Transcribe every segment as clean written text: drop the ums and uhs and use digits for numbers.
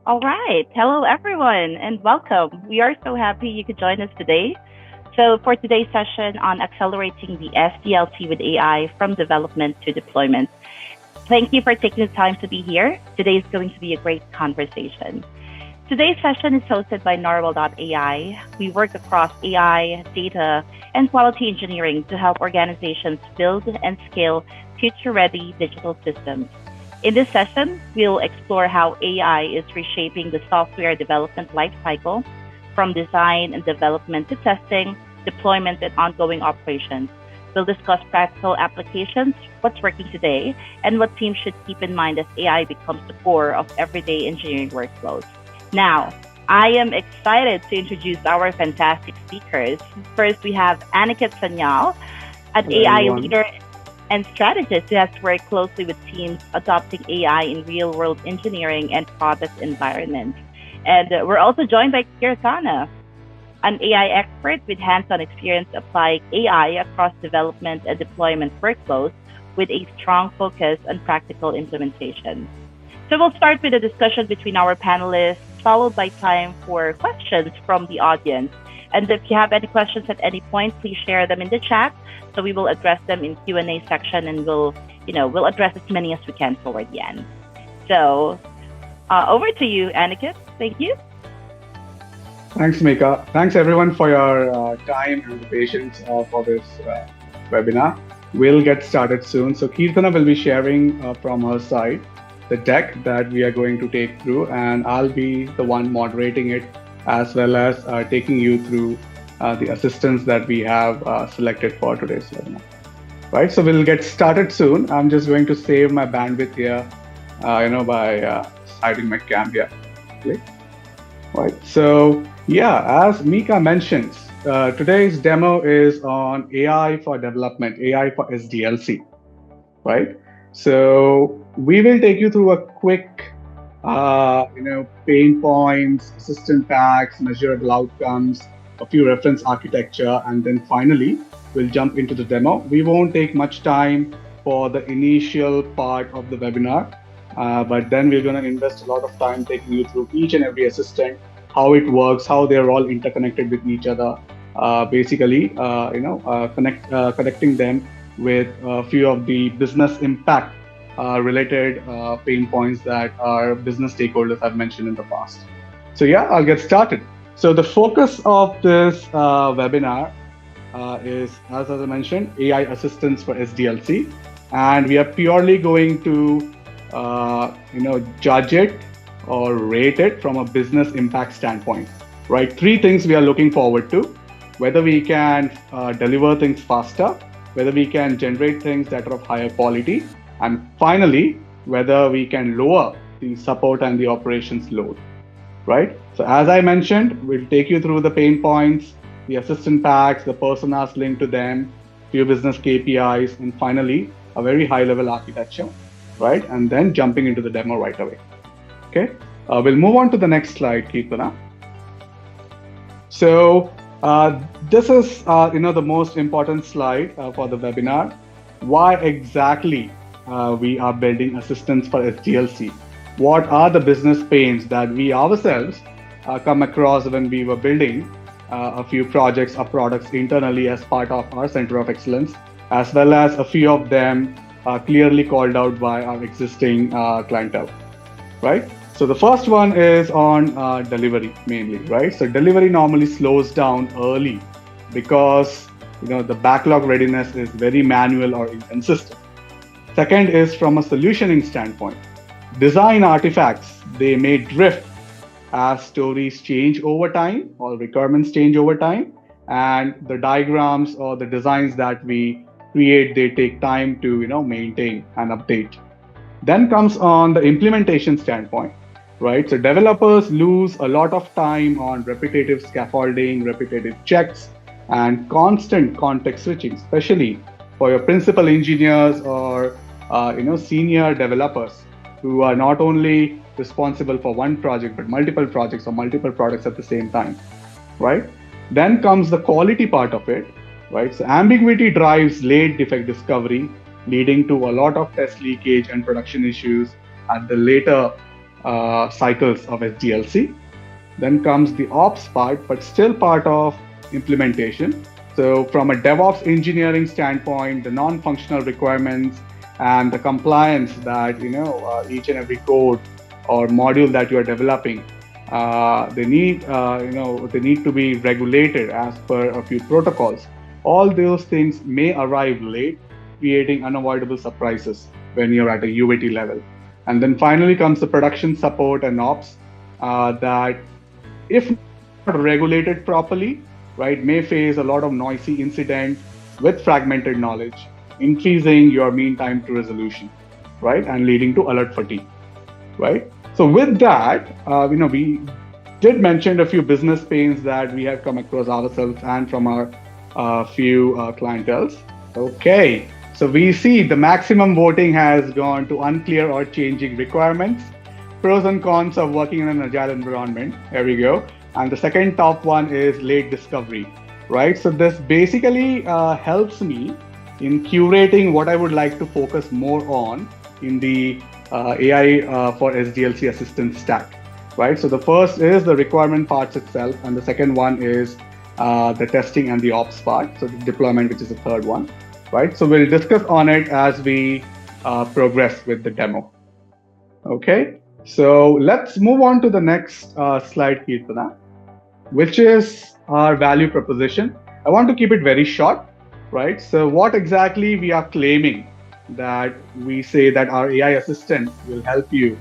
All right. Hello, everyone, and welcome. We are so happy you could join us today. So, for today's session on accelerating the SDLC with AI from development to deployment, thank you for taking the time to be here. Today is going to be a great conversation. Today's session is hosted by Narwal AI. We work across AI, data, and quality engineering to help organizations build and scale future-ready digital systems. In this session, we'll explore how AI is reshaping the software development lifecycle from design and development to testing, deployment, and ongoing operations. We'll discuss practical applications, what's working today, and what teams should keep in mind as AI becomes the core of everyday engineering workflows. Now, I am excited to introduce our fantastic speakers. First, we have Aniket Sanyal, an Hello, AI everyone. leader and strategist who has worked closely with teams adopting AI in real-world engineering and product environments. And we're also joined by Kirtana, an AI expert with hands-on experience applying AI across development and deployment workflows with a strong focus on practical implementation. So we'll start with a discussion between our panelists, followed by time for questions from the audience. And if you have any questions at any point, please share them in the chat. So we will address them in Q&A section, and we'll address as many as we can toward the end. So over to you, Aniket. Thank you. Thanks, Mika. Thanks, everyone, for your time and patience for this webinar. We'll get started soon. So Kirtana will be sharing from her side the deck that we are going to take through, and I'll be the one moderating it, as well as taking you through the assistants that we have selected for today's webinar. Right, so we'll get started soon. I'm just going to save my bandwidth here, by hiding my cam here. Okay. Right, so yeah, as Mika mentions, today's demo is on AI for development, AI for SDLC, right? So we will take you through a quick, pain points, assistant packs, measurable outcomes, a few reference architecture, and then finally, we'll jump into the demo. We won't take much time for the initial part of the webinar, but then we're going to invest a lot of time taking you through each and every assistant, how it works, how they're all interconnected with each other, connecting them with a few of the business impact related pain points that our business stakeholders have mentioned in the past. So yeah, I'll get started. So the focus of this webinar is, as I mentioned, AI assistance for SDLC, and we are purely going to judge it or rate it from a business impact standpoint, right? 3 things we are looking forward to: whether we can deliver things faster, whether we can generate things that are of higher quality, and finally, whether we can lower the support and the operations load, right? So as I mentioned, we'll take you through the pain points, the assistant packs, the personas linked to them, few business KPIs, and finally, a very high-level architecture, right? And then jumping into the demo right away. Okay, we'll move on to the next slide, Kirtana. So this is, the most important slide for the webinar. Why exactly we are building assistants for SDLC? What are the business pains that we ourselves come across when we were building a few projects or products internally as part of our Center of Excellence, as well as a few of them clearly called out by our existing clientele, right? So the first one is on delivery mainly, right? So delivery normally slows down early because the backlog readiness is very manual or inconsistent. Second is from a solutioning standpoint. Design artifacts, they may drift as stories change over time or requirements change over time, and the diagrams or the designs that we create, they take time to maintain and update. Then comes on the implementation standpoint, right? So developers lose a lot of time on repetitive scaffolding, repetitive checks, and constant context switching, especially for your principal engineers or senior developers who are not only responsible for one project but multiple projects or multiple products at the same time, right? Then comes the quality part of it, right? So ambiguity drives late defect discovery, leading to a lot of test leakage and production issues at the later cycles of SDLC. Then comes the ops part, but still part of implementation. So, from a DevOps engineering standpoint, the non-functional requirements and the compliance that each and every code or module that you are developing, they need to be regulated as per a few protocols. All those things may arrive late, creating unavoidable surprises when you're at a UAT level. And then finally comes the production support and ops that if not regulated properly, right, may face a lot of noisy incident with fragmented knowledge, increasing your mean time to resolution, right, and leading to alert fatigue, right? So with that, we did mention a few business pains that we have come across ourselves and from our few clientels. Okay, so we see the maximum voting has gone to unclear or changing requirements, pros and cons of working in an agile environment. Here we go. And the second top one is late discovery, right? So this basically helps me in curating what I would like to focus more on in the AI for SDLC assistance stack, right? So the first is the requirement parts itself, and the second one is the testing and the ops part. So the deployment, which is the third one, right? So we'll discuss on it as we progress with the demo. Okay, so let's move on to the next slide, Kirtana, which is our value proposition. I want to keep it very short, right? So what exactly we are claiming that we say that our AI assistant will help you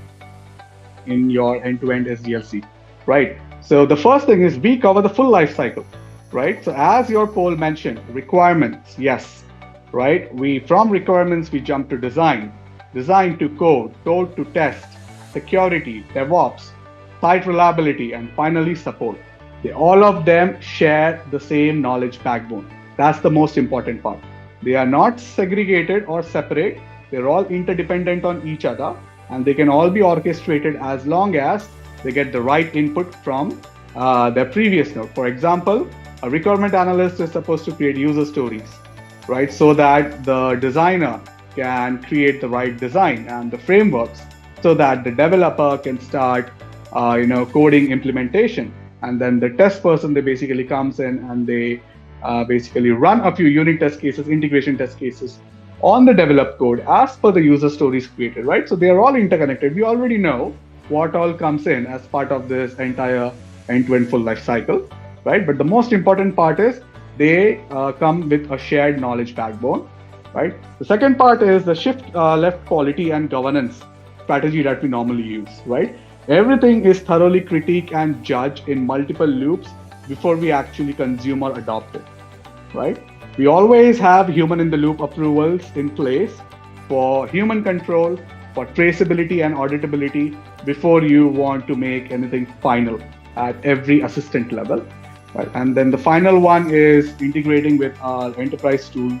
in your end-to-end SDLC, right? So the first thing is we cover the full life cycle, right? So as your poll mentioned, requirements, yes, right? From requirements we jump to design, design to code, code to test, security, DevOps, site reliability, and finally support. All of them share the same knowledge backbone. That's the most important part. They are not segregated or separate. They're all interdependent on each other, and they can all be orchestrated as long as they get the right input from their previous node. For example, a requirement analyst is supposed to create user stories, right? So that the designer can create the right design and the frameworks so that the developer can start, coding implementation. And then the test person, they basically comes in and they basically run a few unit test cases, integration test cases on the developed code as per the user stories created, right? So they are all interconnected. We already know what all comes in as part of this entire end-to-end full life cycle, right? But the most important part is they come with a shared knowledge backbone, right? The second part is the shift left quality and governance strategy that we normally use, right? Everything is thoroughly critiqued and judged in multiple loops before we actually consume or adopt it, right? We always have human in the loop approvals in place for human control, for traceability and auditability before you want to make anything final at every assistant level, right? And then the final one is integrating with our enterprise tool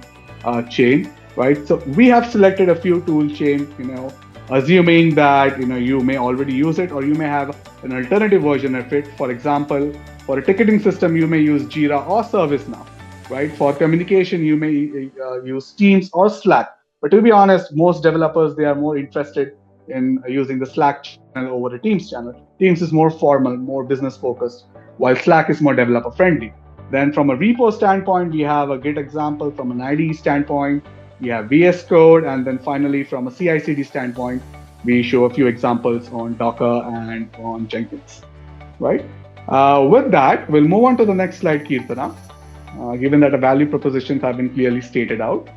chain, right? So we have selected a few tool chain, assuming that you may already use it or you may have an alternative version of it. For example, for a ticketing system, you may use Jira or ServiceNow, right? For communication, you may use Teams or Slack. But to be honest, most developers, they are more interested in using the Slack channel over the Teams channel. Teams is more formal, more business focused, while Slack is more developer friendly. Then from a repo standpoint, we have a Git example. From an IDE standpoint, we have VS Code. And then finally, from a CI/CD standpoint, we show a few examples on Docker and on Jenkins, right? With that, we'll move on to the next slide, Kirtana, given that the value propositions have been clearly stated out.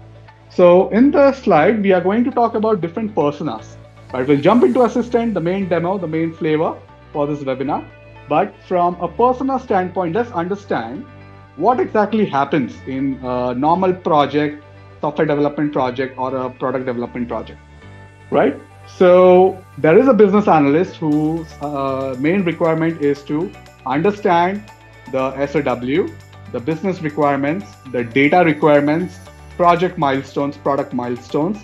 So in the slide, we are going to talk about different personas. Right? We'll jump into Assistant, the main demo, the main flavor for this webinar. But from a persona standpoint, let's understand what exactly happens in a normal project, software development project, or a product development project, right? So there is a business analyst whose main requirement is to understand the SOW, the business requirements, the data requirements, project milestones, product milestones,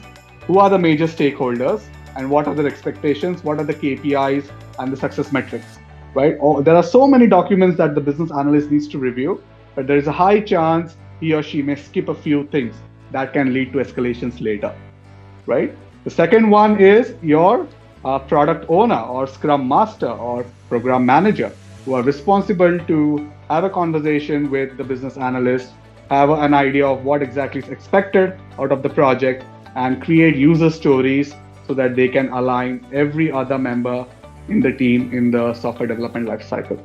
who are the major stakeholders, and what are their expectations, what are the KPIs and the success metrics, right? There are so many documents that the business analyst needs to review, but there is a high chance he or she may skip a few things that can lead to escalations later. right? The second one is your product owner or scrum master or program manager who are responsible to have a conversation with the business analyst, have an idea of what exactly is expected out of the project, and create user stories so that they can align every other member in the team in the software development lifecycle,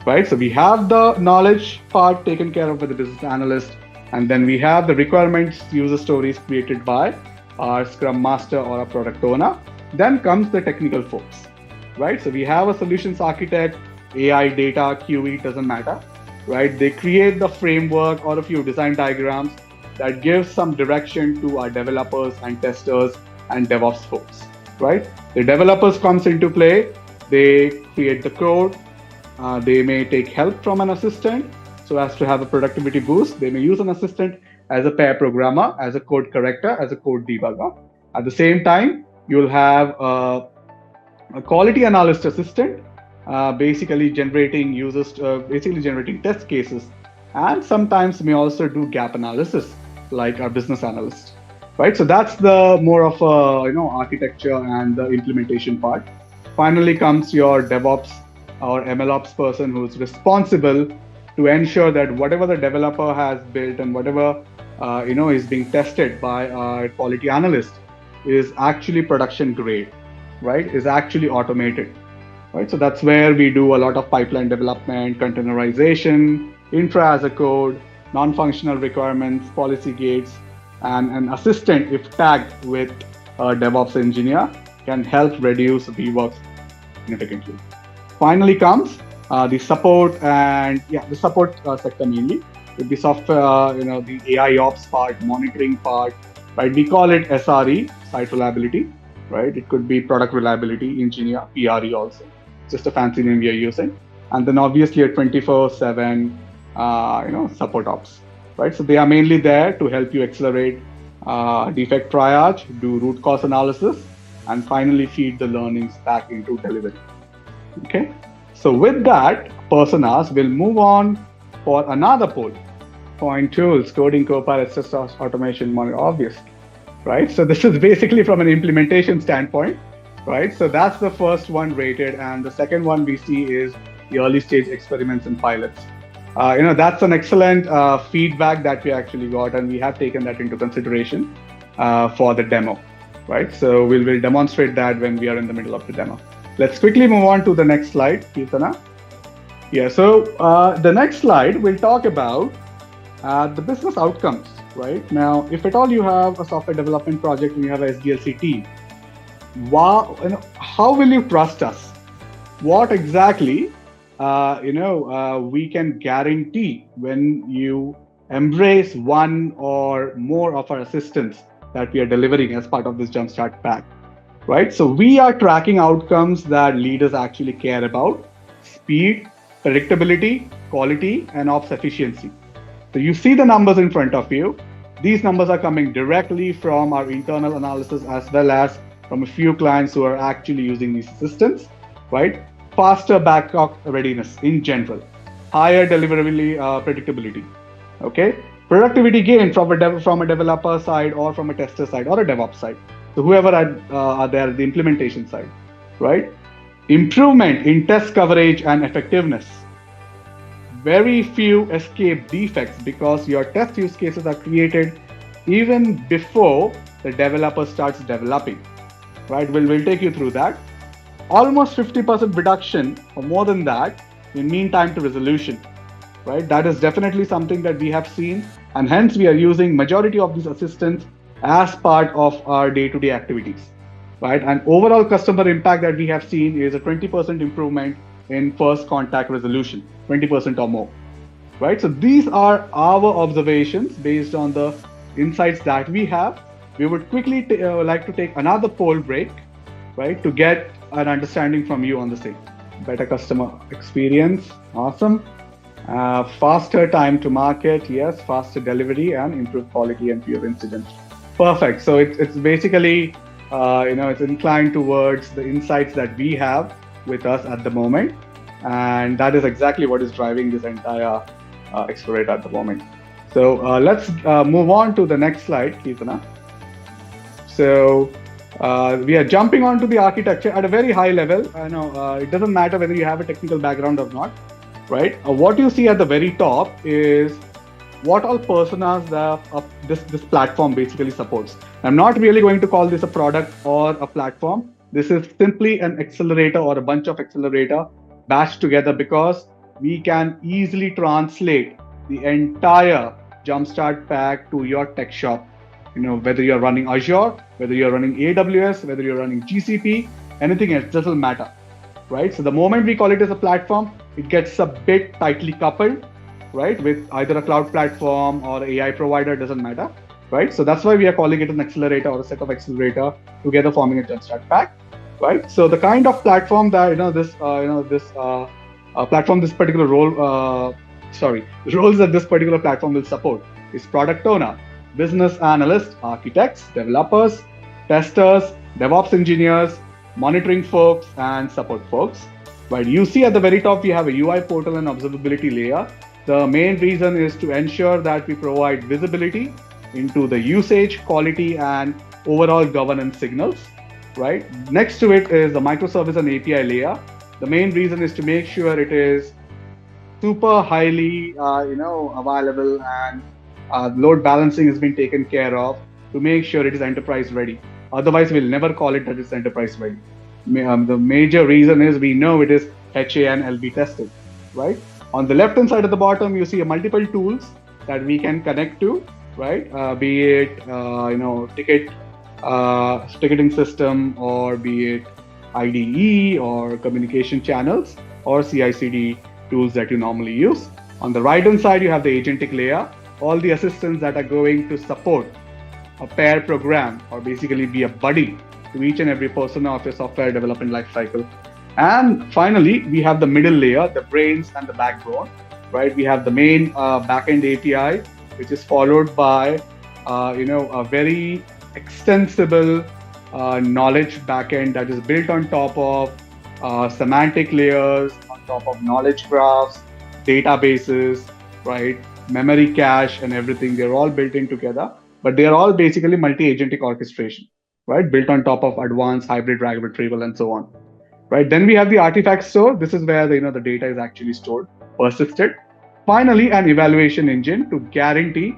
right? So we have the knowledge part taken care of by the business analyst, and then we have the requirements user stories created by our scrum master or a product owner. Then comes the technical folks, right? So we have a solutions architect, AI, data, QE, doesn't matter, right? They create the framework or a few design diagrams that gives some direction to our developers and testers and DevOps folks, right? The developers comes into play. They create the code. They may take help from an assistant so as to have a productivity boost. They may use an assistant as a pair programmer, as a code corrector, as a code debugger. At the same time, you'll have a quality analyst assistant, basically generating test cases, and sometimes may also do gap analysis, like our business analyst, right? So that's the more of a architecture and the implementation part. Finally comes your DevOps or MLOps person who's responsible to ensure that whatever the developer has built and whatever is being tested by our quality analyst is actually production grade, right? Is actually automated, right? So that's where we do a lot of pipeline development, containerization, infra as a code, non-functional requirements, policy gates, and an assistant, if tagged with a DevOps engineer, can help reduce rework significantly. Finally comes the support and the support sector mainly with the software, the AI ops part, monitoring part, right? We call it SRE, site reliability, right? It could be product reliability engineer, PRE also, just a fancy name we are using. And then obviously a 24/7, support ops, right? So they are mainly there to help you accelerate defect triage, do root cause analysis, and finally feed the learnings back into delivery. Okay. So with that, personas will move on for another poll. Point tools, coding, copilot, system automation, obviously, right? So this is basically from an implementation standpoint, right? So that's the first one rated, and the second one we see is the early stage experiments and pilots. That's an excellent feedback that we actually got, and we have taken that into consideration for the demo, right? So we'll demonstrate that when we are in the middle of the demo. Let's quickly move on to the next slide, Kirtana. Yeah, so the next slide will talk about the business outcomes, right? Now, if at all you have a software development project and you have a SDLC team, how will you trust us? What exactly, we can guarantee when you embrace one or more of our assistants that we are delivering as part of this Jumpstart pack, right? So we are tracking outcomes that leaders actually care about: speed, predictability, quality, and ops efficiency. So you see the numbers in front of you. These numbers are coming directly from our internal analysis as well as from a few clients who are actually using these assistants, right? Faster backup readiness in general, higher deliverability, predictability, okay? Productivity gain from a developer side or from a tester side or a DevOps side. So whoever are there, the implementation side, right? Improvement in test coverage and effectiveness. Very few escape defects because your test use cases are created even before the developer starts developing, right? We'll take you through that. Almost 50% reduction or more than that in mean time to resolution, right? That is definitely something that we have seen, and hence we are using majority of these assistants as part of our day-to-day activities, right? And overall customer impact that we have seen is a 20% improvement in first contact resolution, 20% or more, right? So these are our observations based on the insights that we have. We would quickly like to take another poll break, right, to get an understanding from you on the same. Better customer experience, awesome. Faster time to market, yes. Faster delivery and improved quality and fewer incidents. Perfect. So it's basically, it's inclined towards the insights that we have with us at the moment, and that is exactly what is driving this entire Accelerate at the moment. So let's move on to the next slide, Kirtana. So we are jumping onto the architecture at a very high level. I know it doesn't matter whether you have a technical background or not, right? What you see at the very top is what all personas this platform basically supports. I'm not really going to call this a product or a platform. This is simply an accelerator or a bunch of accelerator bashed together because we can easily translate the entire Jumpstart pack to your tech shop. Whether you're running Azure, whether you're running AWS, whether you're running GCP, anything else, doesn't matter, right? So the moment we call it as a platform, it gets a bit tightly coupled, right, with either a cloud platform or AI provider, doesn't matter, right? So that's why we are calling it an accelerator or a set of accelerator together forming a Jumpstart pack, right? So the kind of platform that platform this particular the roles that this particular platform will support is product owner, business analyst, architects, developers, testers, DevOps engineers, monitoring folks, and support folks. Right, you see at the very top we have a UI portal and observability layer. The main reason is to ensure that we provide visibility into the usage, quality, and overall governance signals. Right. Next to it is the microservice and API layer. The main reason is to make sure it is super highly, available, and load balancing has been taken care of to make sure it is enterprise ready. Otherwise, we'll never call it that it's enterprise ready. The major reason is we know it is HA and LB tested, right? On the left hand side at the bottom, you see multiple tools that we can connect to, right? Be it ticketing system, or be it IDE or communication channels or CI/CD tools that you normally use. On the right hand side, you have the agentic layer, all the assistants that are going to support a pair program or basically be a buddy to each and every persona of your software development lifecycle. And finally, we have the middle layer, the brains and the backbone, right? We have the main backend API, which is followed by a very extensible knowledge backend that is built on top of semantic layers, on top of knowledge graphs, databases, right? Memory cache and everything. They're all built in together, but they're all basically multi-agentic orchestration, right? Built on top of advanced hybrid RAG retrieval and so on, right? Then we have the artifact store. This is where the data is actually stored, persisted. Finally, an evaluation engine to guarantee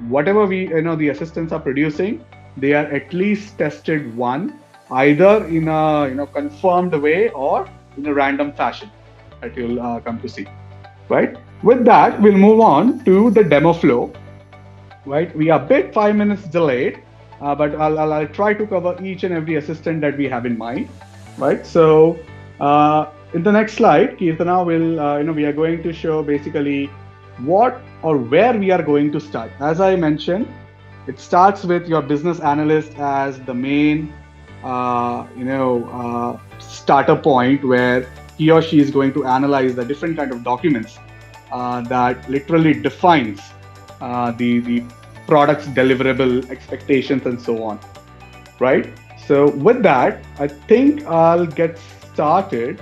whatever the assistants are producing, they are at least tested either in a confirmed way or in a random fashion that you'll come to see, right? With that, we'll move on to the demo flow, right? We are a bit 5 minutes delayed, but I'll try to cover each and every assistant that we have in mind, right? So in the next slide, Kirtana will, we are going to show basically what or where we are going to start. As I mentioned, it starts with your business analyst as the main, starter point where he or she is going to analyze the different kind of documents that literally defines the product's deliverable expectations and so on, right? So with that, I think I'll get started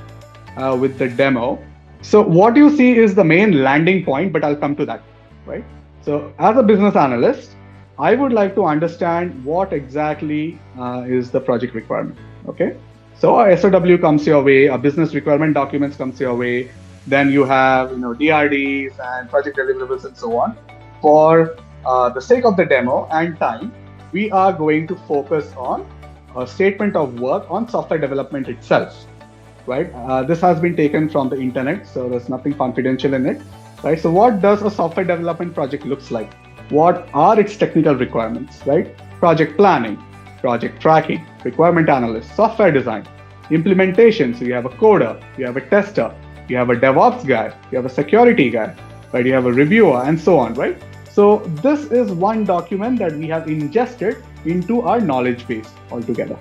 with the demo. So what you see is the main landing point, but I'll come to that, right? So as a business analyst, I would like to understand what exactly is the project requirement, okay? So a SOW comes your way, a business requirement documents comes your way, then you have DRDs and project deliverables and so on. For the sake of the demo and time, we are going to focus on a statement of work on software development itself, right? This has been taken from the internet, so there's nothing confidential in it, right? So what does a software development project looks like? What are its technical requirements, right? Project planning, project tracking, requirement analyst, software design, implementation. So you have a coder, you have a tester, you have a DevOps guy, you have a security guy, right? You have a reviewer and so on, right? So this is one document that we have ingested into our knowledge base altogether,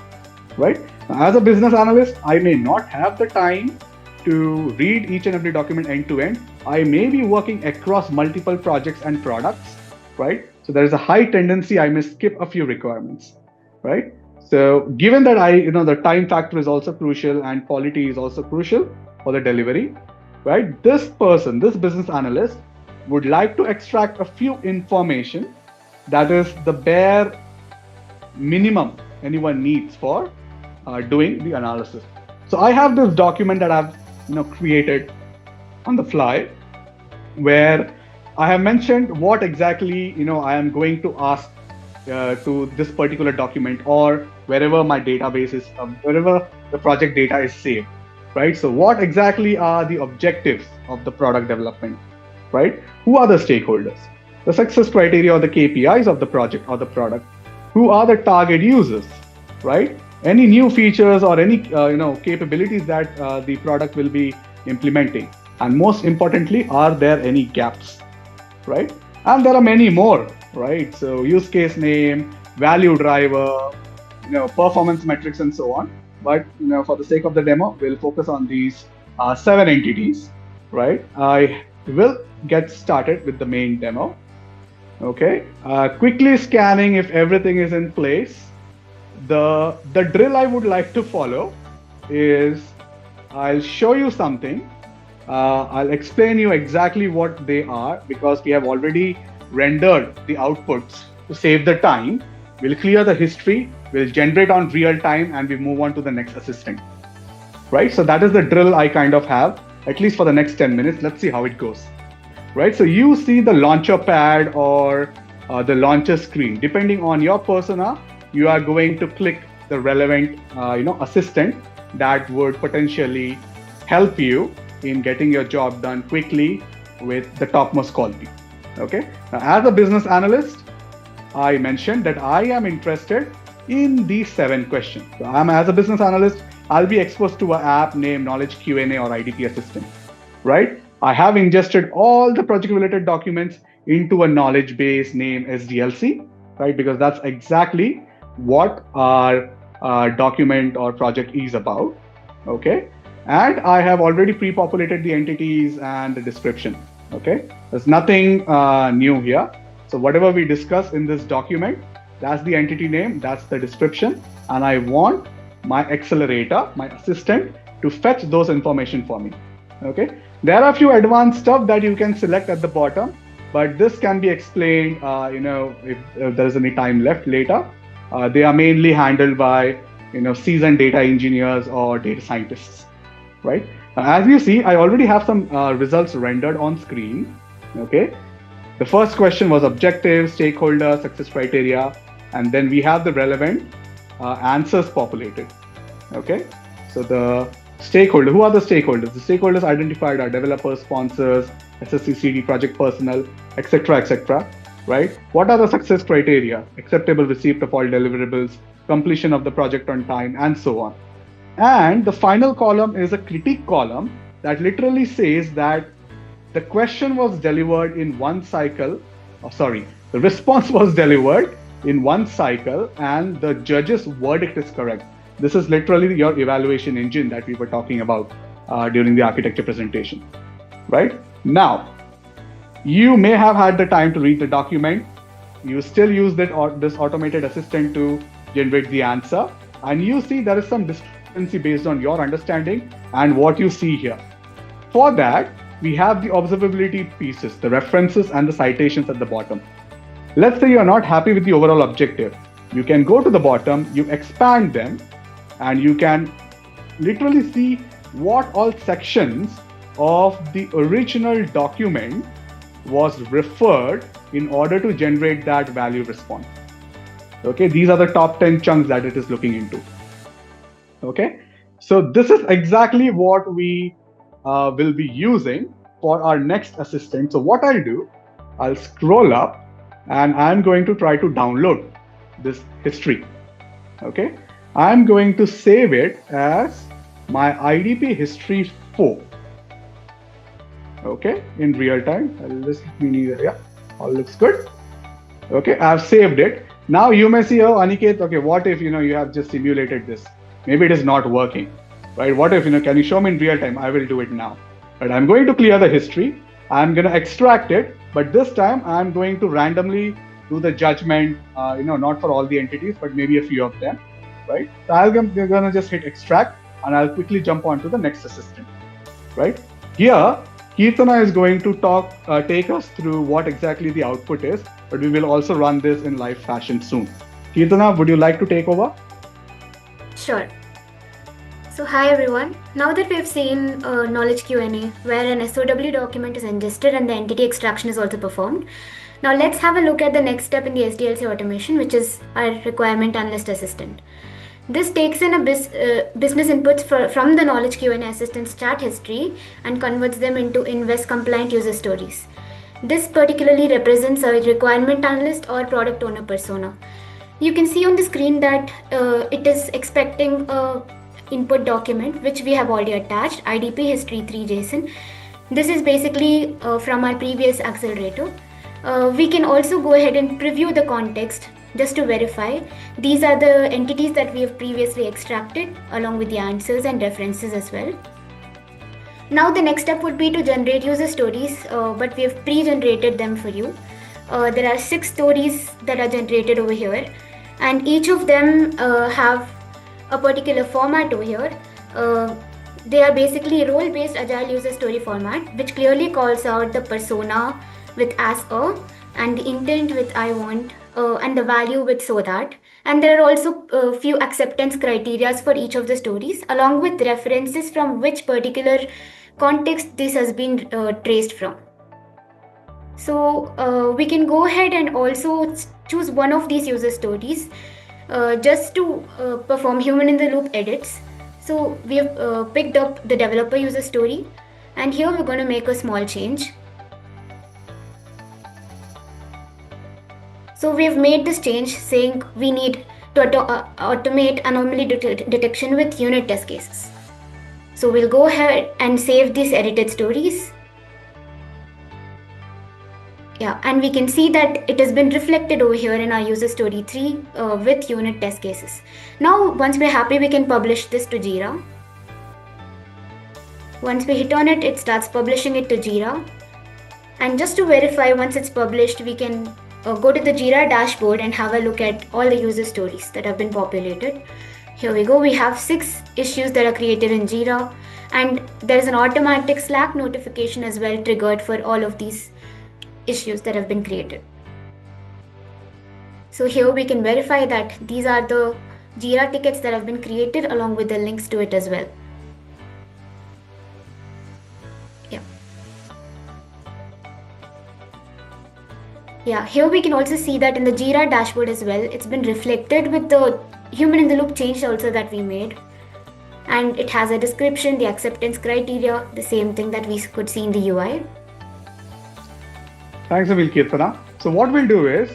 right? Now, as a business analyst, I may not have the time to read each and every document end to end. I may be working across multiple projects and products, right? So there is a high tendency I may skip a few requirements, right? So given that the time factor is also crucial and quality is also crucial for the delivery, right? This business analyst would like to extract a few information that is the bare minimum anyone needs for doing the analysis. So I have this document that I've created on the fly, where I have mentioned what exactly I am going to ask to this particular document, or wherever my database is, wherever the project data is saved, right? So what exactly are the objectives of the product development, right? Who are the stakeholders? The success criteria or the KPIs of the project or the product. Who are the target users, right? Any new features or any capabilities that the product will be implementing, and most importantly, are there any gaps, right? And there are many more, right? So use case name, value driver, performance metrics, and so on. But for the sake of the demo, we'll focus on these 7 entities, right? I will get started with the main demo. Okay, quickly scanning if everything is in place. The drill I would like to follow is, I'll show you something. I'll explain you exactly what they are, because we have already rendered the outputs to save the time. We'll clear the history, we'll generate on real time, and we move on to the next assistant, right? So that is the drill I kind of have, at least for the next 10 minutes. Let's see how it goes, right? So you see the launcher pad or the launcher screen. Depending on your persona, you are going to click the relevant assistant that would potentially help you in getting your job done quickly with the topmost quality. Okay. Now, as a business analyst, I mentioned that I am interested in these 7 questions. So as a business analyst, I'll be exposed to an app named Knowledge Q&A or IDP Assistant, right? I have ingested all the project-related documents into a knowledge base named SDLC, right? Because that's exactly what our document or project is about, okay? And I have already pre-populated the entities and the description, okay? There's nothing new here. So whatever we discuss in this document, that's the entity name, that's the description, and I want my accelerator, my assistant, to fetch those information for me, okay? There are a few advanced stuff that you can select at the bottom, but this can be explained, if there is any time left later. They are mainly handled by, seasoned data engineers or data scientists, right? As you see, I already have some results rendered on screen, okay? The first question was objective, stakeholder, success criteria, and then we have the relevant answers populated, okay? So the stakeholder, who are the stakeholders? The stakeholders identified are developers, sponsors, SSCCD, project personnel, etc., right? What are the success criteria? Acceptable receipt of all deliverables, completion of the project on time, and so on. And the final column is a critique column that literally says that the question was delivered in one cycle, the response was delivered in one cycle, and the judge's verdict is correct. This is literally your evaluation engine that we were talking about during the architecture presentation, right? Now, you may have had the time to read the document. You still use this automated assistant to generate the answer, and you see there is some discrepancy based on your understanding and what you see here. For that, we have the observability pieces, the references and the citations at the bottom. Let's say you're not happy with the overall objective. You can go to the bottom, you expand them, and you can literally see what all sections of the original document was referred in order to generate that value response. Okay, these are the top 10 chunks that it is looking into. Okay, so this is exactly what we will be using for our next assistant. So what I'll do, I'll scroll up and I'm going to try to download this history. Okay, I'm going to save it as my IDP history 4. Okay, in real time. Yeah, all looks good. Okay, I've saved it. Now you may see, oh, Aniket, okay, what if you have just simulated this? Maybe it is not working, right? What if can you show me in real time? I will do it now. But I'm going to clear the history. I'm going to extract it, but this time I'm going to randomly do the judgment. Not for all the entities, but maybe a few of them, right? So I'm going to just hit extract, and I'll quickly jump on to the next assistant, right? Here, Kirtana is going to take us through what exactly the output is, but we will also run this in live fashion soon. Kirtana, would you like to take over? Sure. So hi everyone. Now that we've seen knowledge Q&A where an SOW document is ingested and the entity extraction is also performed, now let's have a look at the next step in the SDLC automation, which is our requirement analyst assistant. This takes in a business inputs from the knowledge Q&A assistant's chat history and converts them into invest compliant user stories. This particularly represents a requirement analyst or product owner persona. You can see on the screen that it is expecting a input document which we have already attached, IDP history 3 JSON. This is basically from our previous accelerator. We can also go ahead and preview the context just to verify. These are the entities that we have previously extracted along with the answers and references as well. Now the next step would be to generate user stories, but we have pre-generated them for you. There are 6 stories that are generated over here, and each of them have a particular format over here. They are basically role-based agile user story format, which clearly calls out the persona with as a, and the intent with I want, and the value with so that. And there are also a few acceptance criteria for each of the stories, along with references from which particular context this has been traced from. So we can go ahead and also choose one of these user stories just to perform human in the loop edits. So we have picked up the developer user story, and here we're going to make a small change. So we have made this change saying we need to automate anomaly detection with unit test cases. So we'll go ahead and save these edited stories. Yeah, and we can see that it has been reflected over here in our user story 3 with unit test cases. Now, once we're happy, we can publish this to Jira. Once we hit on it, it starts publishing it to Jira. And just to verify, once it's published, we can go to the Jira dashboard and have a look at all the user stories that have been populated. Here we go. We have 6 issues that are created in Jira, and there is an automatic Slack notification as well triggered for all of these issues that have been created. So here we can verify that these are the Jira tickets that have been created along with the links to it as well. Yeah, here we can also see that in the Jira dashboard as well, it's been reflected with the human in the loop change also that we made. And it has a description, the acceptance criteria, the same thing that we could see in the UI. Thanks, Emil Kirtana. So what we'll do is,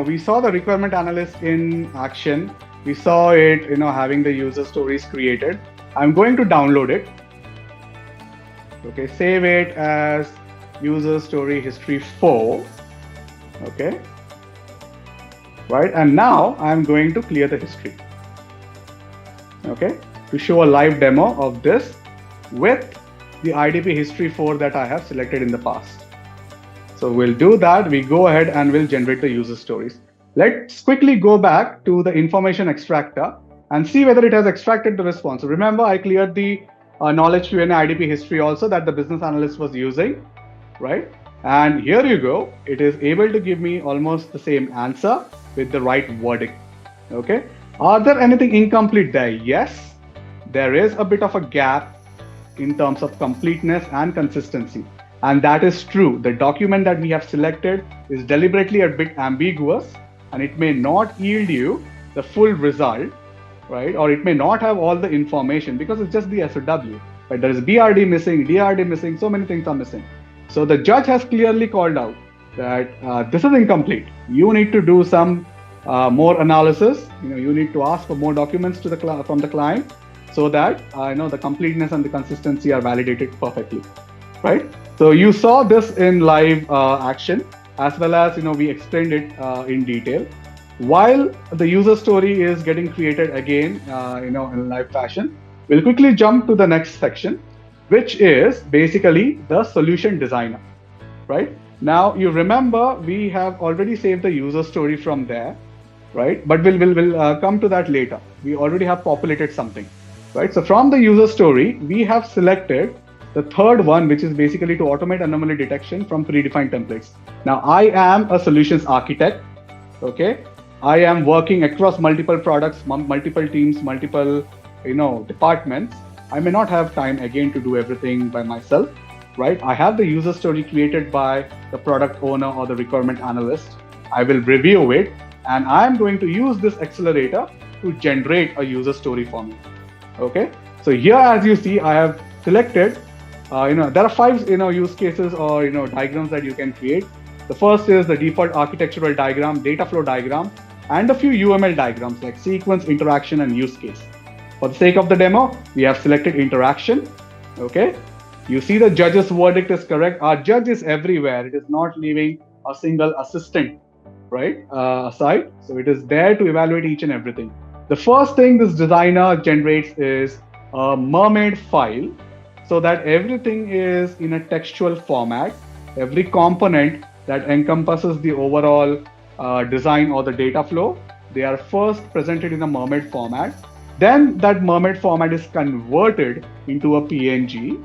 we saw the requirement analyst in action. We saw it, having the user stories created. I'm going to download it. Okay, save it as user story history 4. Okay, right, and now I'm going to clear the history, okay, to show a live demo of this with the IDP history 4 that I have selected in the past. So we'll do that. We go ahead and we'll generate the user stories. Let's quickly go back to the information extractor and see whether it has extracted the response. So remember, I cleared the knowledge Q&A IDP history also that the business analyst was using, right? And here you go, it is able to give me almost the same answer with the right wording, okay? Are there anything incomplete there? Yes, there is a bit of a gap in terms of completeness and consistency. And that is true. The document that we have selected is deliberately a bit ambiguous, and it may not yield you the full result, right? Or it may not have all the information because it's just the SOW, right? There is BRD missing, DRD missing, so many things are missing. So the judge has clearly called out that this is incomplete. You need to do some more analysis. You need to ask for more documents to from the client so that the completeness and the consistency are validated perfectly, right? So you saw this in live action, as well as we explained it in detail. While the user story is getting created again, in live fashion, we'll quickly jump to the next section, which is basically the solution designer, right? Now, you remember we have already saved the user story from there, right? But we'll come to that later. We already have populated something, right? So from the user story, we have selected the third one, which is basically to automate anomaly detection from predefined templates. Now, I am a solutions architect, okay? I am working across multiple products, multiple teams, multiple, departments. I may not have time again to do everything by myself, right? I have the user story created by the product owner or the requirement analyst. I will review it, and I'm going to use this accelerator to generate a user story for me. Okay. So here, as you see, I have selected, there are 5, use cases or, diagrams that you can create. The first is the default architectural diagram, data flow diagram, and a few UML diagrams like sequence, interaction, and use case. For the sake of the demo, we have selected interaction. Okay. You see the judge's verdict is correct. Our judge is everywhere. It is not leaving a single assistant, right, aside. So it is there to evaluate each and everything. The first thing this designer generates is a mermaid file, so that everything is in a textual format. Every component that encompasses the overall design or the data flow, they are first presented in a mermaid format. Then that mermaid format is converted into a PNG.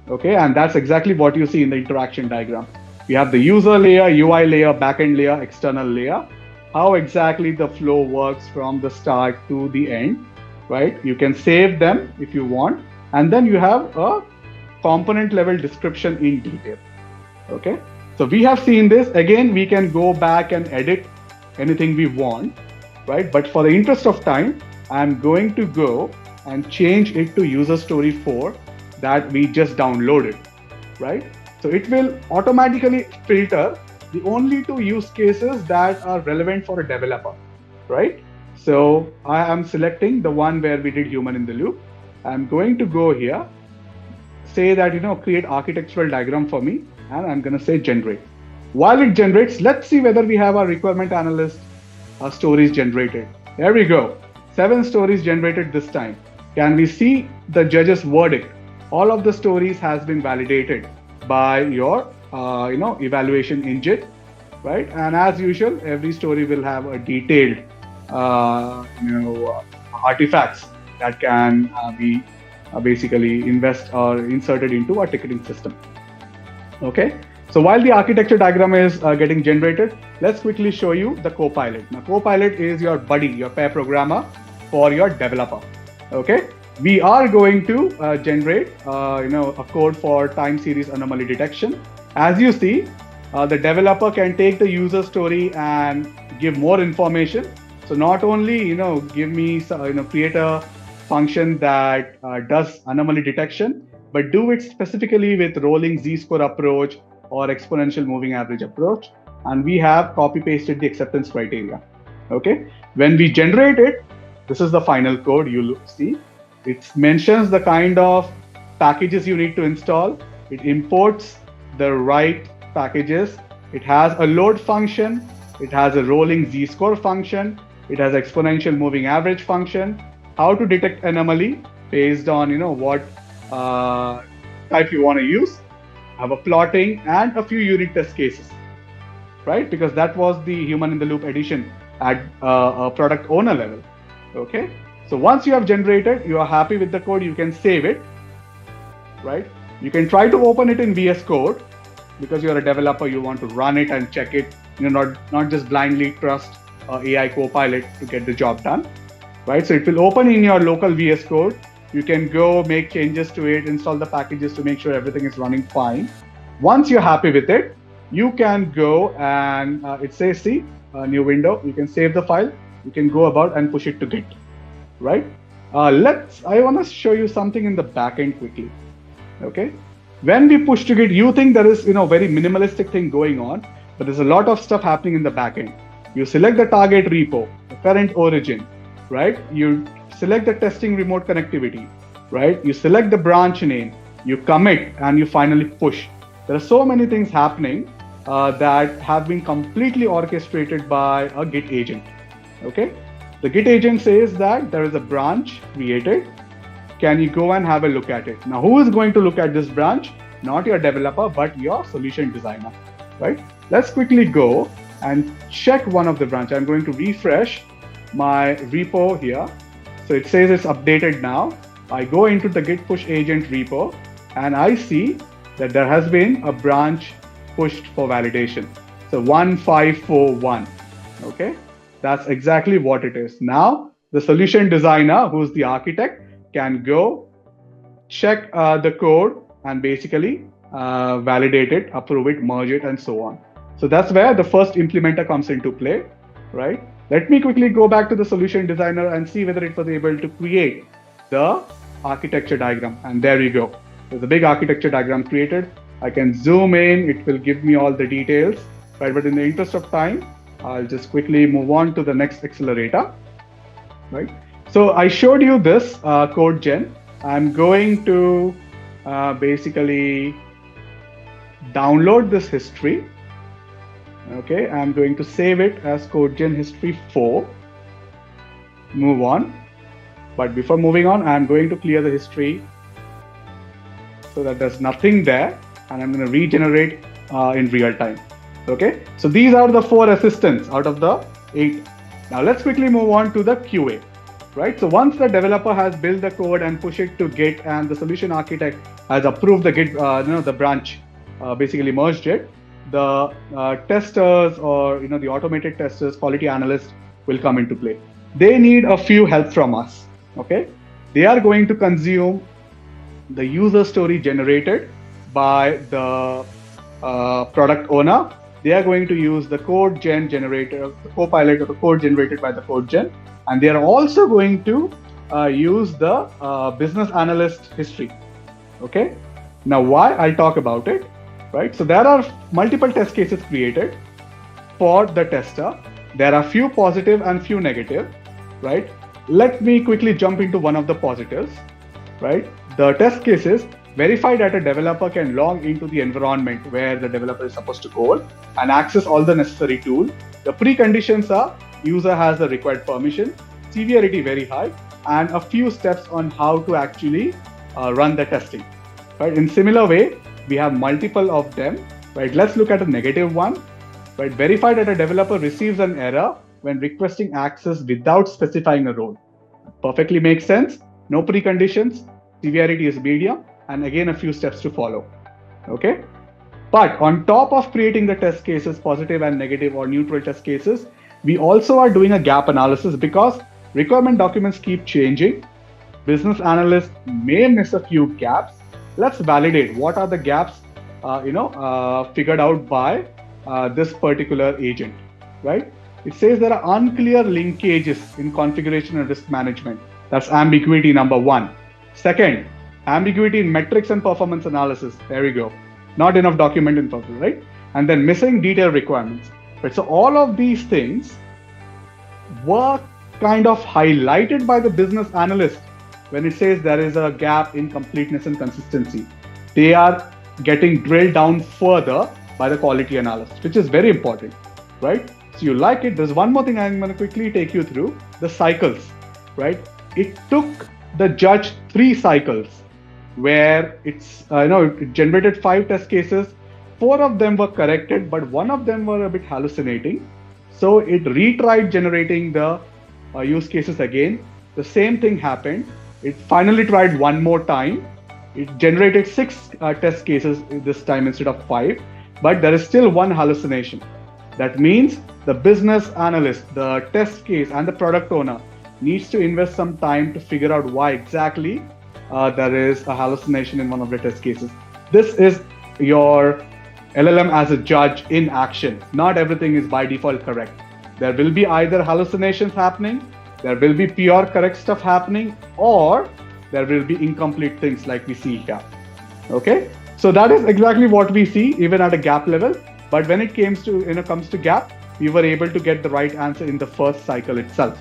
Okay, and that's exactly what you see in the interaction diagram. We have the user layer, UI layer, backend layer, external layer. How exactly the flow works from the start to the end, right? You can save them if you want, and then you have a component level description in detail. Okay, so we have seen this. Again, we can go back and edit anything we want, right? But for the interest of time, I'm going to go and change it to user story 4 that we just downloaded, right? So it will automatically filter the only 2 use cases that are relevant for a developer, right? So I am selecting the one where we did human in the loop. I'm going to go here, say that, create architectural diagram for me, and I'm going to say generate. While it generates, let's see whether we have our requirement analyst stories generated. There we go. 7 stories generated this time. Can we see the judge's verdict? All of the stories has been validated by your evaluation engine, right? And as usual, every story will have a detailed artifacts that can be basically inserted into our ticketing system. Okay, so while the architecture diagram is getting generated, let's quickly show you the Copilot. Now, Copilot is your buddy, your pair programmer for your developer. Okay, we are going to generate a code for time series anomaly detection. As you see, the developer can take the user story and give more information. So not only give me create a function that does anomaly detection, but do it specifically with rolling z-score approach or exponential moving average approach. And we have copy pasted the acceptance criteria. Okay, when we generate it, this is the final code. You see, it mentions the kind of packages you need to install. It imports the right packages. It has a load function. It has a rolling z-score function. It has exponential moving average function. How to detect anomaly based on what type you want to use. Have a plotting and a few unit test cases, right? Because that was the human in the loop edition at a product owner level. Okay, so once you have generated, you are happy with the code, you can save it, right? You can try to open it in VS Code because you're a developer, you want to run it and check it, not just blindly trust AI Copilot to get the job done, right? So it will open in your local VS Code. You can go make changes to it, install the packages to make sure everything is running fine. Once you're happy with it, you can go and it says, see, a new window, you can save the file, you can go about and push it to Git, right? I want to show you something in the backend quickly. Okay, when we push to Git, you think there is very minimalistic thing going on, but there's a lot of stuff happening in the backend. You select the target repo, the current origin, right? You select the testing remote connectivity, right? You select the branch name, you commit, and you finally push. There are so many things happening that have been completely orchestrated by a Git agent. Okay, the Git agent says that there is a branch created. Can you go and have a look at it? Now, who is going to look at this branch? Not your developer, but your solution designer, right? Let's quickly go and check one of the branch. I'm going to refresh my repo here. So it says it's updated now. I go into the Git push agent repo and I see that there has been a branch pushed for validation. So 1541, okay? That's exactly what it is. Now, the solution designer, who's the architect, can go check the code and basically validate it, approve it, merge it, and so on. So that's where the first implementer comes into play, right? Let me quickly go back to the solution designer and see whether it was able to create the architecture diagram. And there you go. There's a big architecture diagram created. I can zoom in, it will give me all the details, right? But in the interest of time, I'll just quickly move on to the next accelerator, right? So I showed you this code gen. I'm going to basically download this history. Okay, I'm going to save it as CodeGen History 4. Move on. But before moving on, I'm going to clear the history so that there's nothing there, and I'm going to regenerate in real time. Okay, so these are the 4 assistants out of the 8. Now let's quickly move on to the QA. Right. So once the developer has built the code and pushed it to Git, and the solution architect has approved the Git, the branch, basically merged it, the testers, or the automated testers, quality analysts will come into play. They need a few help from us. Okay. They are going to consume the user story generated by the product owner. They are going to use the code gen generator, the copilot, or the code generated by the code gen. And they are also going to use the business analyst history. Okay. Now, why? I'll talk about it. Right. So there are multiple test cases created for the tester. There are few positive and few negative. Right. Let me quickly jump into one of the positives. Right. The test cases verify that a developer can log into the environment where the developer is supposed to code and access all the necessary tools. The preconditions are user has the required permission, severity very high, and a few steps on how to actually run the testing. Right. In similar way, we have multiple of them. Right. Let's look at a negative one. Right. Verify that a developer receives an error when requesting access without specifying a role. Perfectly makes sense. No preconditions. Severity is medium, and again a few steps to follow. Okay. But on top of creating the test cases, positive and negative or neutral test cases, we also are doing a gap analysis because requirement documents keep changing. Business analysts may miss a few gaps. Let's validate what are the gaps, figured out by this particular agent, right? It says there are unclear linkages in configuration and risk management. That's ambiguity number 1. Second, ambiguity in metrics and performance analysis. There we go. Not enough document info, right? And then missing detailed requirements. Right. So all of these things were kind of highlighted by the business analyst when it says there is a gap in completeness and consistency. They are getting drilled down further by the quality analyst, which is very important, right? So you like it. There's one more thing I'm going to quickly take you through, the cycles, right? It took the judge 3 cycles where it generated 5 test cases. 4 of them were corrected, but 1 of them were a bit hallucinating. So it retried generating the use cases again. The same thing happened. It finally tried one more time. It generated 6 test cases this time instead of 5, but there is still 1 hallucination. That means the business analyst, the test case, and the product owner needs to invest some time to figure out why exactly there is a hallucination in one of the test cases. This is your LLM as a judge in action. Not everything is by default correct. There will be either hallucinations happening, there will be pure correct stuff happening, or there will be incomplete things like we see here. Okay, so that is exactly what we see even at a gap level. But when it comes to gap, we were able to get the right answer in the first cycle itself,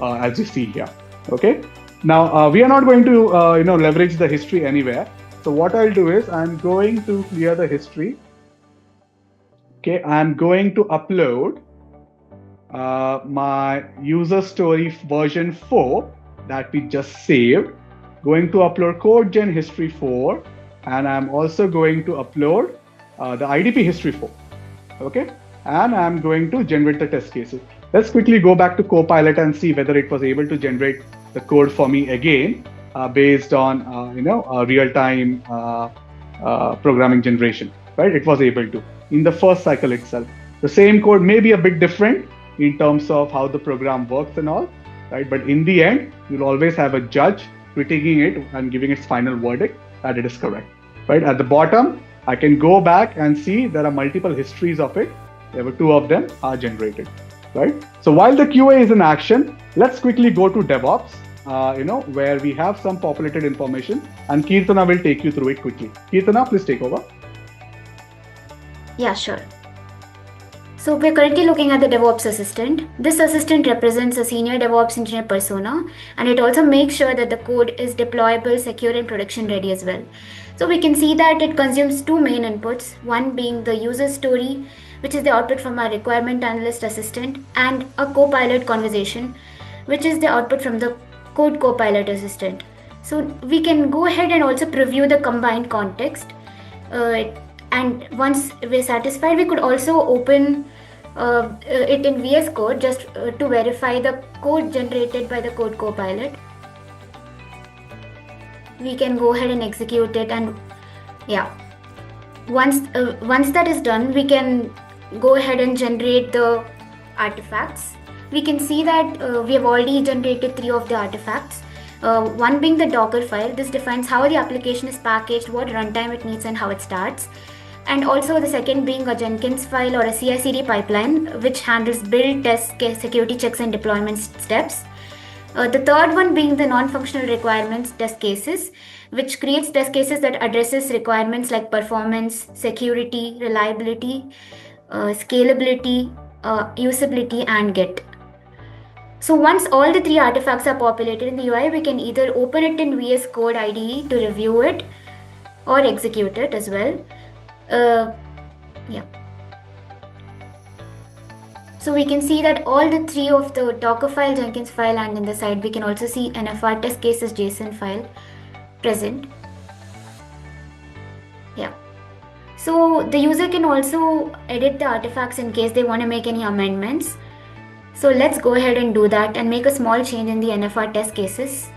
as you see here. Okay. Now we are not going to leverage the history anywhere. So what I'll do is I'm going to clear the history. Okay, I'm going to upload my user story version 4 that we just saved. Going to upload code gen history 4, and I'm also going to upload the IDP history 4. Okay, and I'm going to generate the test cases. Let's quickly go back to Copilot and see whether it was able to generate the code for me again based on real-time programming generation. Right, it was able to in the first cycle itself. The same code may be a bit different, in terms of how the program works and all, right? But in the end, you'll always have a judge critiquing it and giving its final verdict that it is correct, right? At the bottom, I can go back and see there are multiple histories of it. There were 2 of them are generated, right? So while the QA is in action, let's quickly go to DevOps, where we have some populated information, and Kirtana will take you through it quickly. Kirtana, please take over. Yeah, sure. So we're currently looking at the DevOps assistant. This assistant represents a senior DevOps engineer persona, and it also makes sure that the code is deployable, secure, and production ready as well. So we can see that it consumes 2 main inputs, one being the user story, which is the output from our requirement analyst assistant, and a copilot conversation, which is the output from the code copilot assistant. So we can go ahead and also preview the combined context. And once we're satisfied, we could also open it in VS Code just to verify the code generated by the code copilot. We can go ahead and execute it, and yeah, once that is done, we can go ahead and generate the artifacts. We can see that we have already generated 3 of the artifacts. One being the Docker file. This defines how the application is packaged, what runtime it needs, and how it starts. And also the second being a Jenkins file or a CI/CD pipeline, which handles build, test, security checks, and deployment steps. The third one being the non-functional requirements test cases, which creates test cases that addresses requirements like performance, security, reliability, scalability, usability, and Git. So once all the 3 artifacts are populated in the UI, we can either open it in VS Code IDE to review it or execute it as well. Yeah. So we can see that all the 3 of the Docker file, Jenkins file, and in the side we can also see NFR test cases JSON file present. Yeah. So the user can also edit the artifacts in case they want to make any amendments. So let's go ahead and do that and make a small change in the NFR test cases.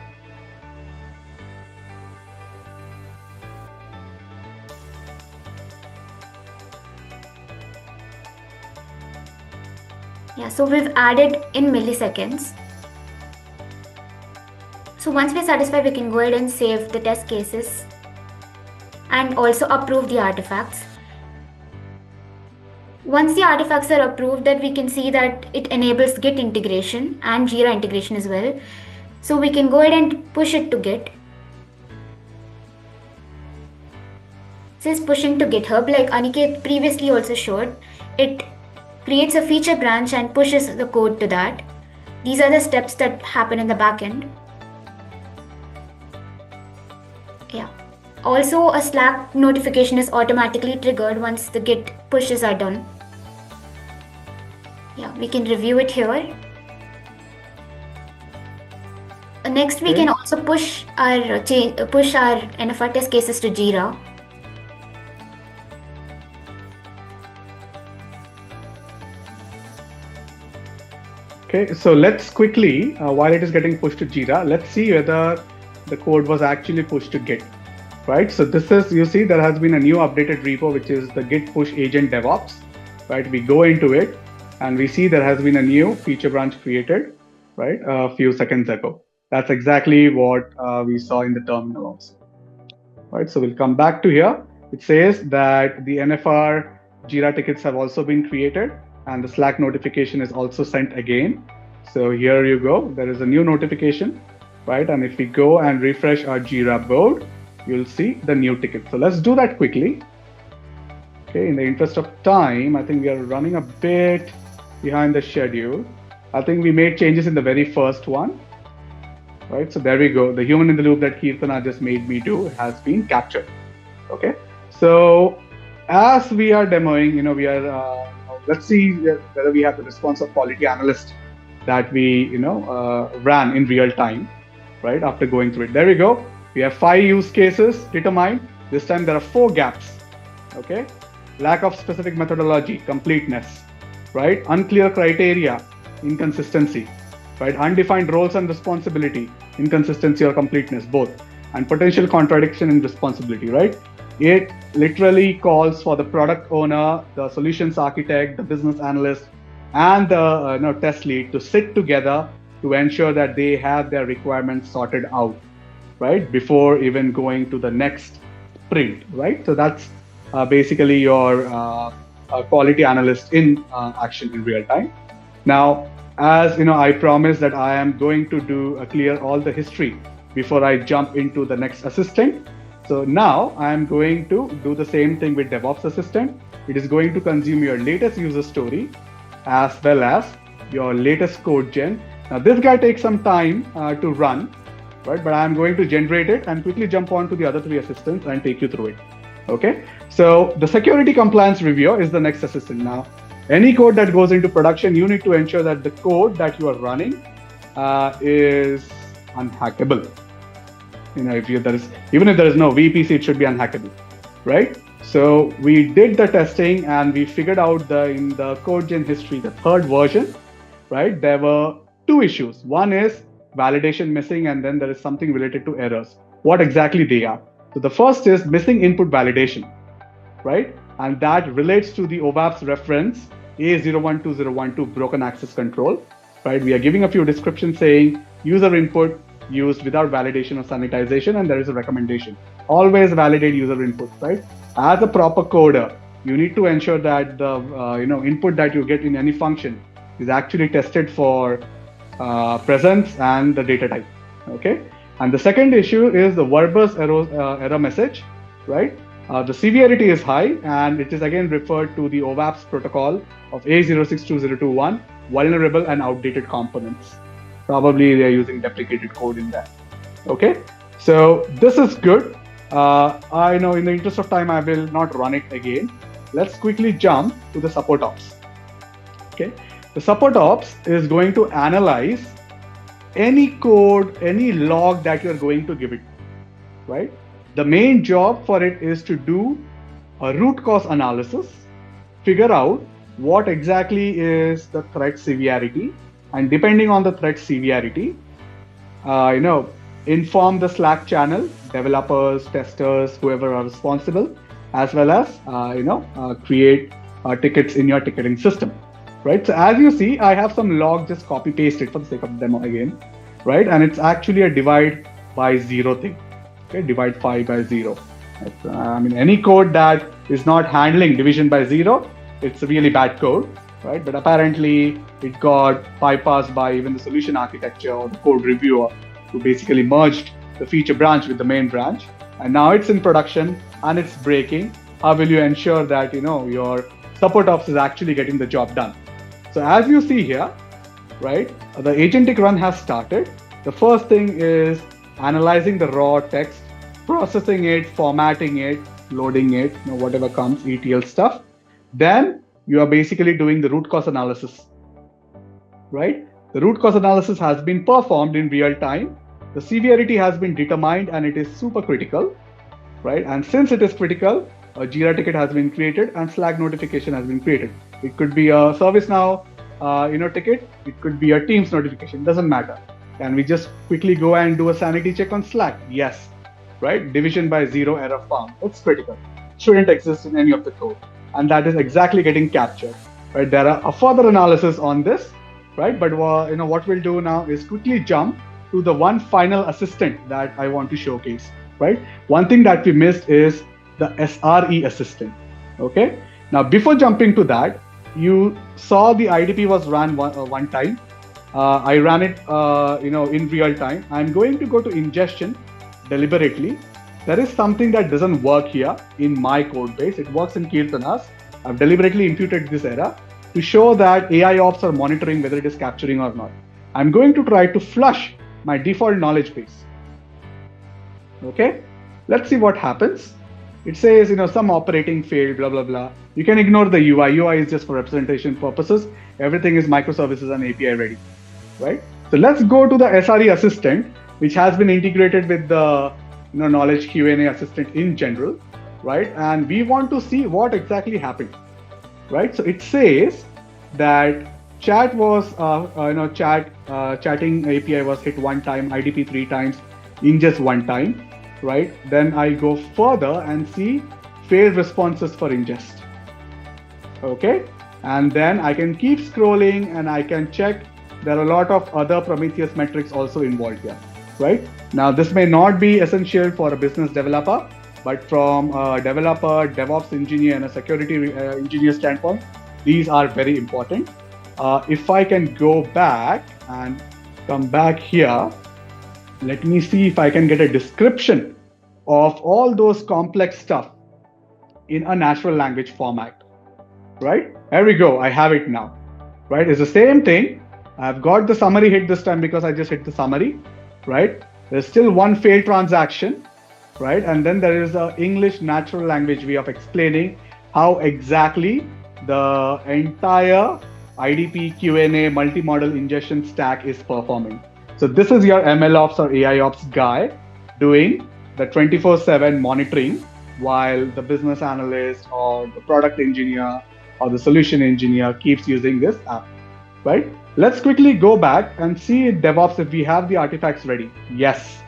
Yeah, so we've added in milliseconds. So once we're satisfied, we can go ahead and save the test cases and also approve the artifacts. Once the artifacts are approved, that we can see that it enables Git integration and Jira integration as well. So we can go ahead and push it to Git. It says pushing to GitHub, like Aniket previously also showed. It creates a feature branch and pushes the code to that. These are the steps that happen in the backend. Yeah. Also, a Slack notification is automatically triggered once the Git pushes are done. Yeah, we can review it here. Next, we can also push our NFR test cases to Jira. Okay, so let's quickly, while it is getting pushed to Jira, let's see whether the code was actually pushed to Git, right? So this is, you see, there has been a new updated repo, which is the Git push agent DevOps, right? We go into it and we see there has been a new feature branch created, right? A few seconds ago. That's exactly what we saw in the terminal also, right? So we'll come back to here. It says that the NFR Jira tickets have also been created, and the Slack notification is also sent again. So here you go, there is a new notification, right? And if we go and refresh our Jira board, you'll see the new ticket. So let's do that quickly. Okay, in the interest of time, I think we are running a bit behind the schedule. I think we made changes in the very first one, right? So there we go. The human in the loop that Kirtana just made me do has been captured. Okay, so as we are demoing, we are, let's see whether we have the response of quality analyst that we ran in real time, right? After going through it, there we go. We have 5 use cases determined. This time there are 4 gaps. Okay, lack of specific methodology, completeness, right? Unclear criteria, inconsistency, right? Undefined roles and responsibility, inconsistency or completeness, both, and potential contradiction in responsibility, right? It literally calls for the product owner, the solutions architect, the business analyst, and the test lead to sit together to ensure that they have their requirements sorted out, right, before even going to the next sprint, right? So that's basically your quality analyst in action in real time. Now, as I promised that I am going to clear all the history before I jump into the next assistant. So now I am going to do the same thing with DevOps Assistant. It is going to consume your latest user story as well as your latest code gen. Now this guy takes some time to run, right? But I'm going to generate it and quickly jump on to the other three assistants and take you through it. Okay. So the security compliance review is the next assistant. Now, any code that goes into production, you need to ensure that the code that you are running is unhackable. Even if there is no VPC, it should be unhackable, right? So we did the testing and we figured out in the code gen history, the third version, right? There were two issues. One is validation missing, and then there is something related to errors. What exactly they are? So the first is missing input validation, right? And that relates to the OWASP reference A012012 broken access control, right? We are giving a few descriptions saying user input used without validation or sanitization, and there is a recommendation. Always validate user input, right? As a proper coder, you need to ensure that the input that you get in any function is actually tested for presence and the data type, okay? And the second issue is the verbose error message, right? The severity is high, and it is again referred to the OWASP protocol of A062021, vulnerable and outdated components. Probably they're using deprecated code in that. Okay, so this is good. I know in the interest of time, I will not run it again. Let's quickly jump to the support ops. Okay, the support ops is going to analyze any code, any log that you're going to give it, right? The main job for it is to do a root cause analysis, figure out what exactly is the threat severity, and depending on the threat severity, inform the Slack channel, developers, testers, whoever are responsible, as well as create tickets in your ticketing system, right? So as you see, I have some log just copy pasted for the sake of demo again, right? And it's actually a divide by zero thing. Okay, divide 5 by 0. Any code that is not handling division by 0, it's a really bad code, right? But apparently it got bypassed by even the solution architecture or the code reviewer, who basically merged the feature branch with the main branch. And now it's in production and it's breaking. How will you ensure that your support ops is actually getting the job done? So as you see here, right, the agentic run has started. The first thing is analyzing the raw text, processing it, formatting it, loading it, whatever comes, ETL stuff. Then you are basically doing the root cause analysis, right? The root cause analysis has been performed in real time. The severity has been determined and it is super critical, right? And since it is critical, a Jira ticket has been created and Slack notification has been created. It could be a ServiceNow, ticket. It could be a Teams notification. Doesn't matter. Can we just quickly go and do a sanity check on Slack? Yes, right? Division by 0 error found. It's critical. Shouldn't exist in any of the code. And that is exactly getting captured, right? There are a further analysis on this, right? But what we'll do now is quickly jump to the one final assistant that I want to showcase, right? One thing that we missed is the SRE assistant, okay? Now, before jumping to that, you saw the IDP was run one time. I ran it, in real time. I'm going to go to ingestion deliberately. There is something that doesn't work here in my code base. It works in Kirtana's. I've deliberately imputed this error to show that AI ops are monitoring whether it is capturing or not. I'm going to try to flush my default knowledge base. Okay, let's see what happens. It says, some operating failed, blah, blah, blah. You can ignore the UI. UI is just for representation purposes. Everything is microservices and API ready, right? So let's go to the SRE assistant, which has been integrated with the knowledge Q&A assistant in general, right? And we want to see what exactly happened, right? So it says that chat was, chatting API was hit one time, IDP 3 times, ingest 1 time, right? Then I go further and see failed responses for ingest. Okay, And then I can keep scrolling and I can check. There are a lot of other Prometheus metrics also involved here, right? Now, this may not be essential for a business developer, but from a developer, DevOps engineer, and a security engineer standpoint, these are very important. If I can go back and come back here, let me see if I can get a description of all those complex stuff in a natural language format, right? Here we go. I have it now, right? It's the same thing. I've got the summary hit this time because I just hit the summary, right? There's still one failed transaction, right? And then there is a English natural language way of explaining how exactly the entire IDP Q&A multi-model ingestion stack is performing. So this is your MLOps or AIOps guy doing the 24/7 monitoring while the business analyst or the product engineer or the solution engineer keeps using this app, right? Let's quickly go back and see DevOps if we have the artifacts ready. Yes.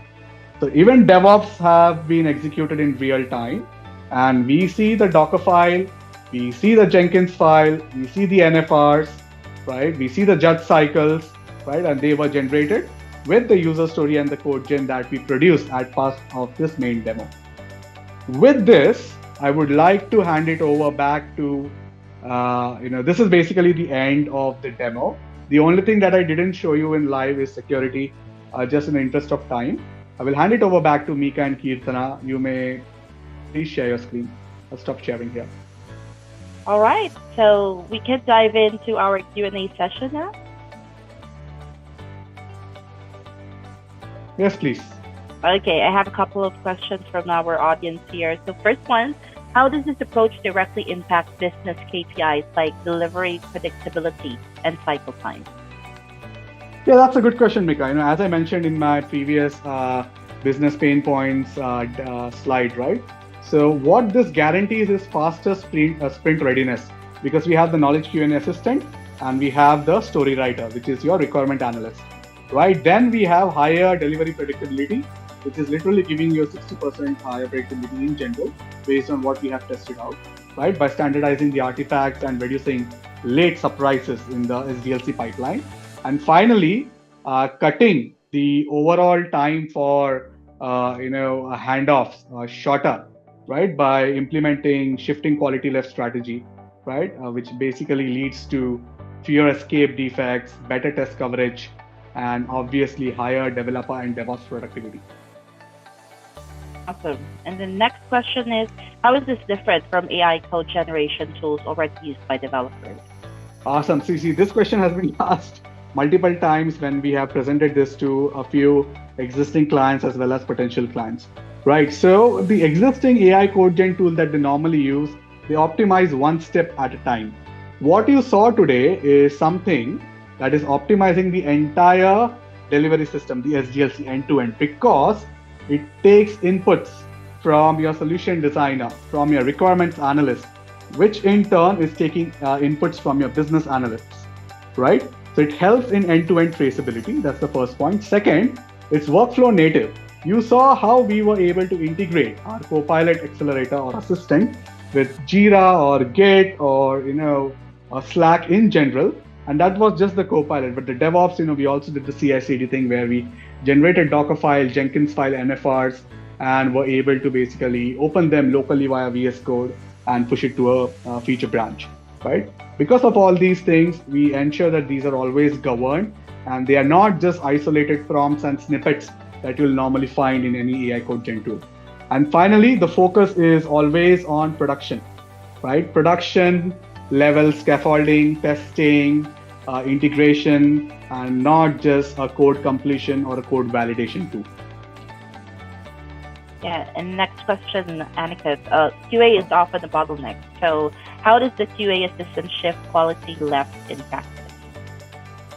So even DevOps have been executed in real time, and we see the Docker file, we see the Jenkins file, we see the NFRs, right? We see the judge cycles, right? And they were generated with the user story and the code gen that we produced as part of this main demo. With this, I would like to hand it over back to, this is basically the end of the demo. The only thing that I didn't show you in live is security, just in the interest of time. I will hand it over back to Mika and Kirtana. You may please share your screen. I'll stop sharing here. All right, so we can dive into our Q&A session now. Yes, please. Okay, I have a couple of questions from our audience here. So first one, how does this approach directly impact business KPIs like delivery, predictability, and cycle time? Yeah, that's a good question, Mika. As I mentioned in my previous business pain points slide, right? So what this guarantees is faster sprint readiness, because we have the knowledge Q&A assistant and we have the story writer, which is your requirement analyst, right? Then we have higher delivery predictability, which is literally giving you a 60% higher predictability in general based on what we have tested out, right? By standardizing the artifacts and reducing late surprises in the SDLC pipeline. And finally, cutting the overall time for handoffs shorter, right? By implementing shifting quality left strategy, right? Which basically leads to fewer escape defects, better test coverage, and obviously higher developer and DevOps productivity. Awesome. And the next question is, how is this different from AI code generation tools already used by developers? Awesome. See, this question has been asked multiple times when we have presented this to a few existing clients as well as potential clients, right? So the existing AI code gen tool that they normally use, they optimize one step at a time. What you saw today is something that is optimizing the entire delivery system, the SDLC end to end, because it takes inputs from your solution designer, from your requirements analyst, which in turn is taking inputs from your business analysts, right? So it helps in end-to-end traceability. That's the first point. Second, it's workflow native. You saw how we were able to integrate our Copilot accelerator or assistant with Jira or Git or Slack in general. And that was just the Copilot. But the DevOps, we also did the CI/CD thing where we generated Docker file, Jenkins file, NFRs, and were able to basically open them locally via VS Code and push it to a feature branch, right? Because of all these things, we ensure that these are always governed and they are not just isolated prompts and snippets that you'll normally find in any AI code gen tool. And finally, the focus is always on production, right? Production level scaffolding, testing, integration, and not just a code completion or a code validation tool. Yeah, and next question, Aniket. QA is often a bottleneck. So how does the QA assistant shift quality left in practice?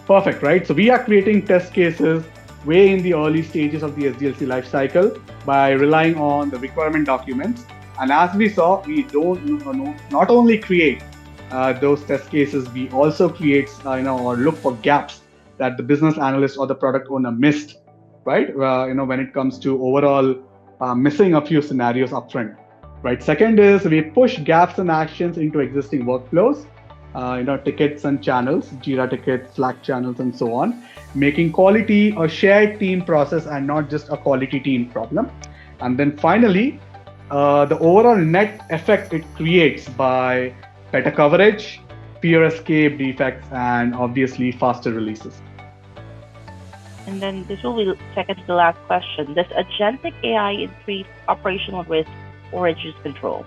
Perfect, right? So we are creating test cases way in the early stages of the SDLC lifecycle by relying on the requirement documents. And as we saw, we not only create those test cases, we also create or look for gaps that the business analyst or the product owner missed, right? When it comes to overall missing a few scenarios upfront, right? Second is we push gaps and actions into existing workflows. tickets and channels, Jira tickets, Slack channels, and so on, making quality a shared team process and not just a quality team problem. And then finally, the overall net effect it creates by better coverage, fear escape defects, and obviously faster releases. And then this will be second to the last question. Does agentic AI increase operational risk or reduce control?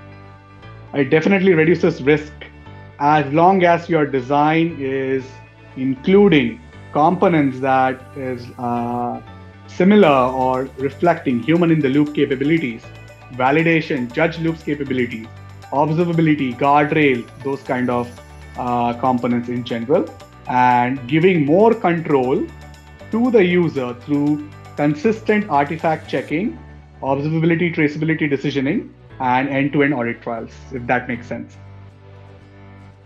It definitely reduces risk as long as your design is including components that is similar or reflecting human in the loop capabilities, validation, judge loops capabilities, observability, guardrails, those kind of components in general, and giving more control to the user through consistent artifact checking, observability, traceability, decisioning, and end-to-end audit trials, if that makes sense.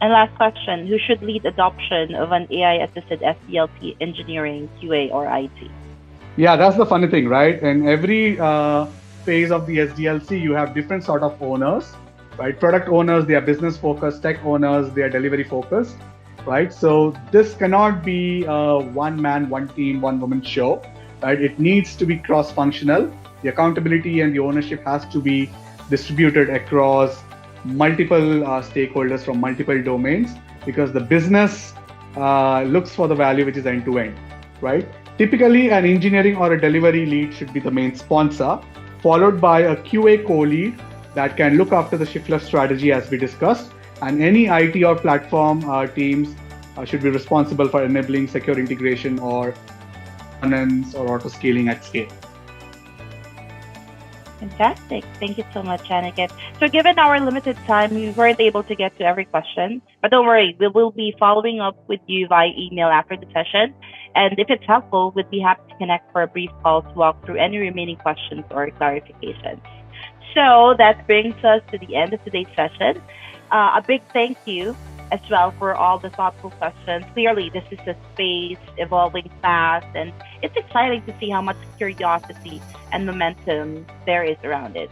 And last question, who should lead adoption of an AI-assisted SDLC engineering, QA, or IT? Yeah, that's the funny thing, right? In every phase of the SDLC, you have different sort of owners, right? Product owners, they are business focused, tech owners, they are delivery focused, right? So this cannot be a one man, one team, one woman show, right? It needs to be cross-functional. The accountability and the ownership has to be distributed across multiple stakeholders from multiple domains, because the business looks for the value which is end to end, right? Typically, an engineering or a delivery lead should be the main sponsor, followed by a QA co-lead that can look after the shift left strategy as we discussed, and any IT or platform teams should be responsible for enabling secure integration or governance or auto scaling at scale. Fantastic. Thank you so much, Aniket. So given our limited time, we weren't able to get to every question, but don't worry, we will be following up with you via email after the session. And if it's helpful, we'd be happy to connect for a brief call to walk through any remaining questions or clarifications. So that brings us to the end of today's session. A big thank you as well for all the thoughtful questions. Clearly, this is a space evolving fast, and it's exciting to see how much curiosity and momentum there is around it.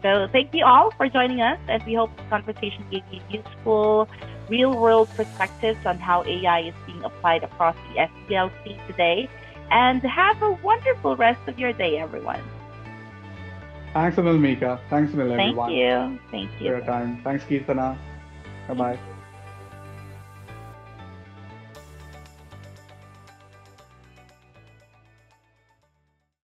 So thank you all for joining us, and we hope this conversation gave you useful, real-world perspectives on how AI is being applied across the SDLC today. And have a wonderful rest of your day, everyone. Thanks, Mika. Thanks, everyone. Thank you. For your time. Thanks, Kirtana. Bye-bye.